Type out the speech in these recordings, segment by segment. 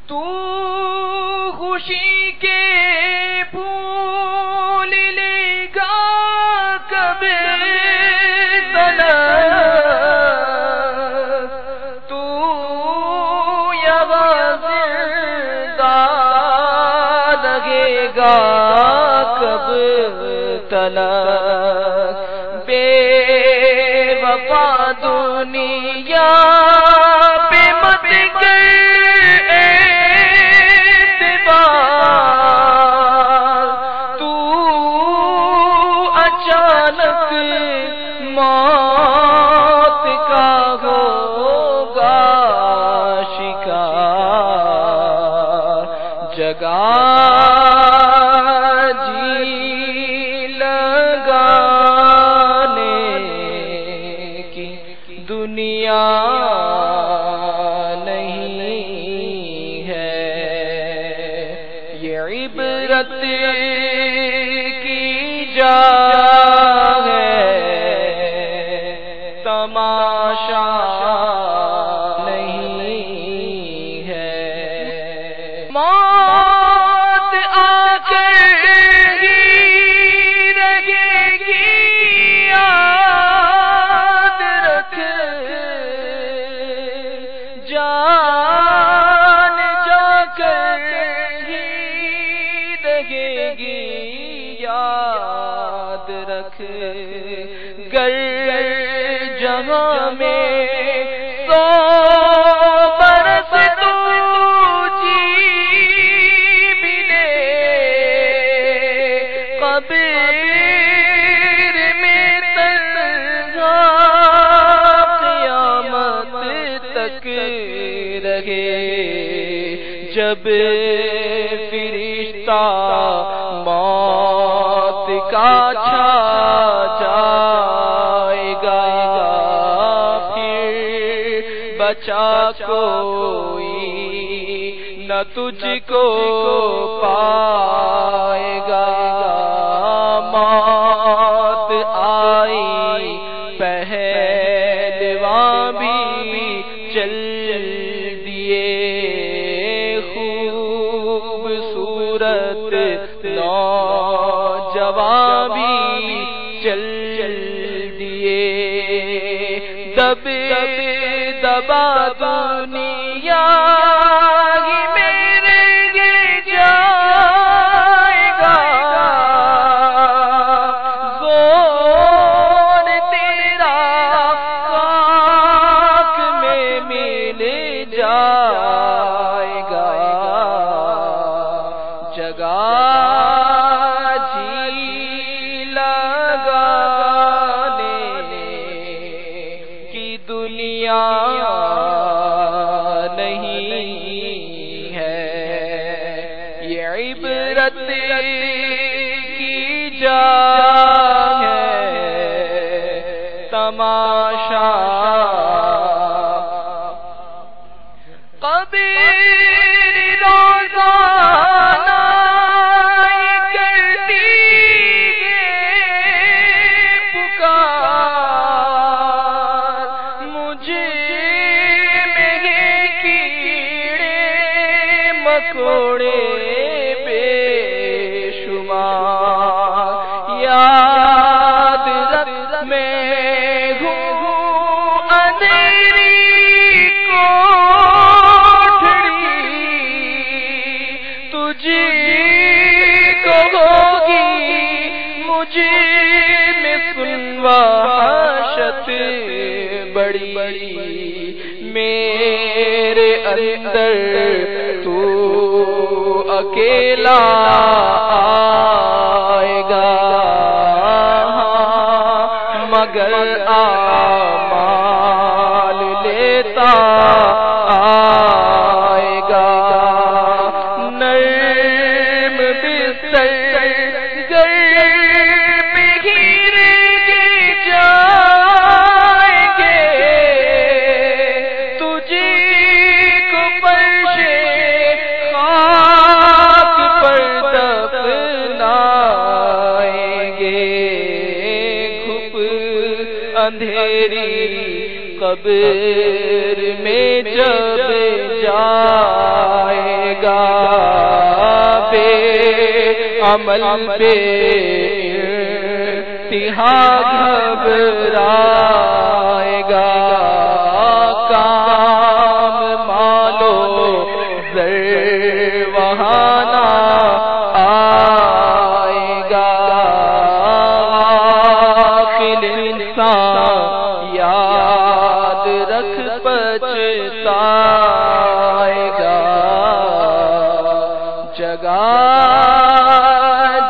تو خوشی کے پھول لے گا کب تلک، تو یہاں زندہ لگے گا کب تلک، بے وفا دنیا پہ مت کر اعتبار، تو اچانک موت کا ہوگا شکار، جگہ دنیا نہیں ہے، یہ عبرت کی جا ہے، تماشا نہیں ہے، موت آ کر ہی رہے گی جان جا کر ہی رہے گی یاد رکھ، گر جہاں میں 100 برس تو جی بھی لے، قبر میں تنہا قیامت تک رہے، جب فرشتہ موت کا چھا جائے گا، پھر بچا کوئی نہ تجھ کو پائے گا، موت آئی پہلواں بھی چل دیے، خوبصورت نوجوان بھی چل دیے، دب دبا دنیا ہی میں رہ جائے گا، زور تیرا خاک میں مل جائے گا، جگہ جی لگانے کی دنیا نہیں ہے، یہ عبرت کی جا ہے، تماشا قبر روزانہ کرتی ہے پکار، مجھے میں کیڑے مکوڑے بے شمار، یاد رکھ میں ہوں اندھیری تجھے کو ہوگی مجھے میں وحشت بڑی، میرے اندر تو اکیلا آئے گا، مگر آمال لیتا آئے گا، نرم بستر گر پہ گرے جائیں گے، تجھے کو فرش خاک پر دفنائیں گے، گھپ اندھیری قبر میں جب جائے گا بے عمل بے انتہا گھبرائے گا کام مالو زر وہاں نہ آئے گا غافل انسان یاد رکھ پچھتائے گا جگہ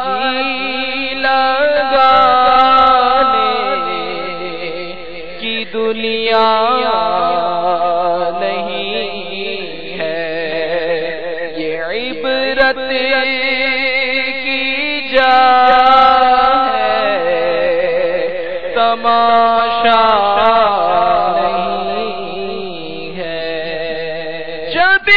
جی لگانے کی دنیا نہیں ہے یہ عبرت کی جا ہے تماشا نہیں ہے جب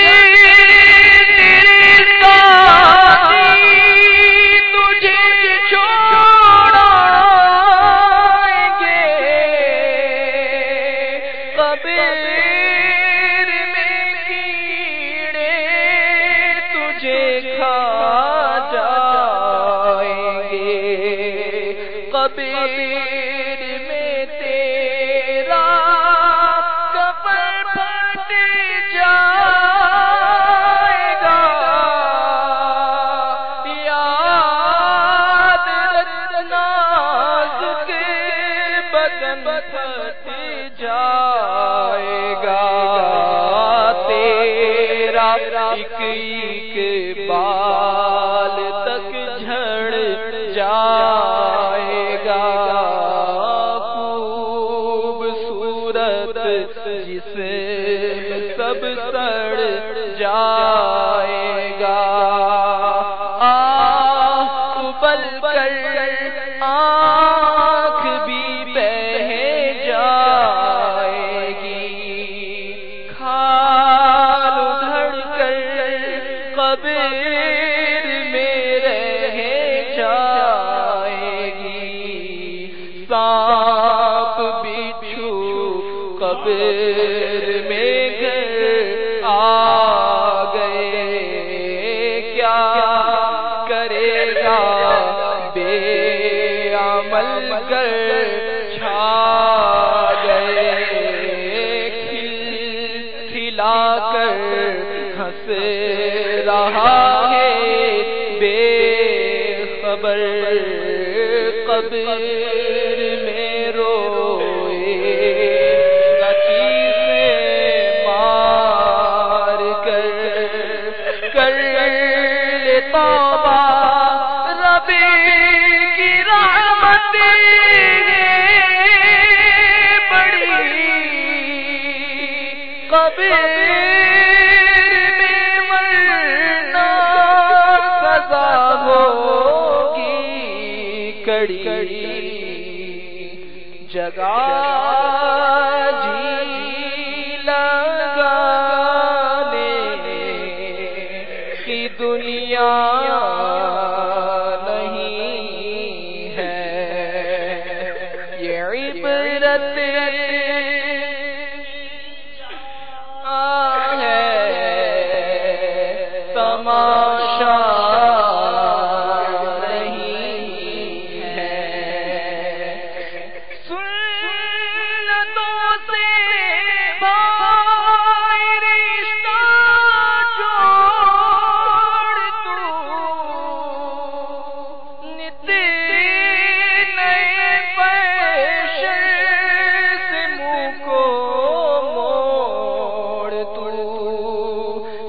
قبر میں کیڑے تجھے کھا جائیں گے قبر میں تیرا کفن پھٹ جائے گا یاد رکھنا کے بدن پھٹ جائے گا تیرا ایک ایک بال تک جھڑ جائے گا خوبصورت جسم سب سڑ جائے گا ابل کر آنکھ بھی بہہ جائے گی کھال ادھڑ کر قبر میں رہ جائے گی سانپ بچھو قبر میں گھر آ گئے کیا کرے گا بے عمل کر چھا گئے کھلا کر ہنس رہا ہے بے خبر قبر میں روئے لکی سے مار کر لے توبہ رب کی رحمت بڑی قبر میں ورنہ سزا ہوگی کڑی جگہ جی لگانے کی دنیا نہیں ہے یہ عبرت ہے تماشا نہیں ہے سنتوں سے بھائی رشتہ جوڑ تو نت نئے پیشے سے منہ کو موڑ تو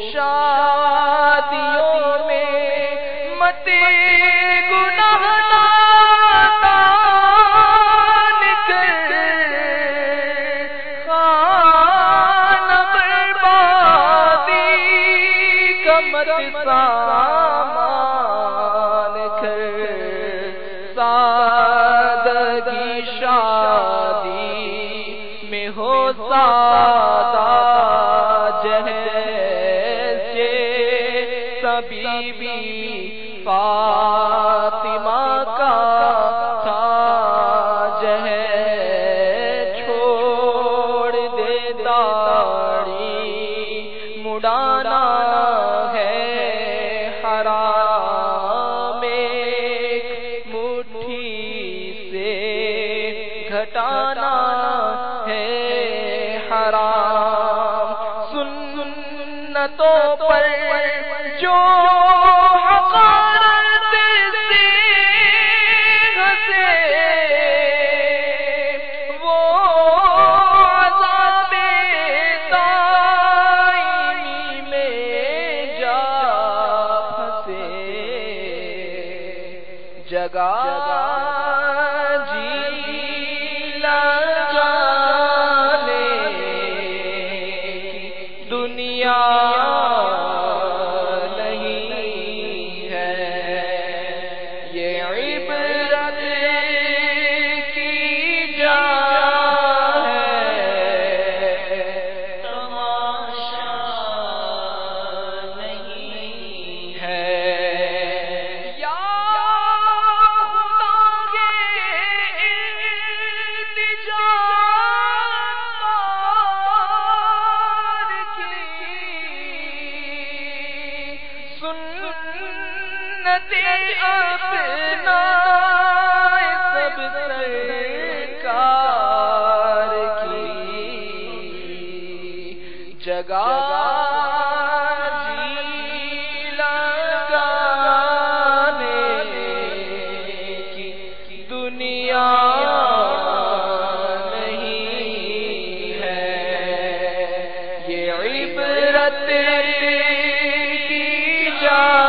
شادیوں میں مت گناہ دان کر خانہ بربادی کا مت سامان کر سادگی شادی میں ہو سادہ جیسے بی بی فاطمہ کا تاج ہے چھوڑ دے داڑھی مڈانا ہے سنتوں پر جو حقارت سے ہنسے وہ عذاب دائمی میں جا پھنسے جگہ دنیا نہیں ہے یہ عبرت کی جا ہے تماشا نہیں ہے یا خدا کے سنت اپنا سب سرکار کی جگہ جی لگانے کی دنیا نہیں ہے یہ عبرت کی جا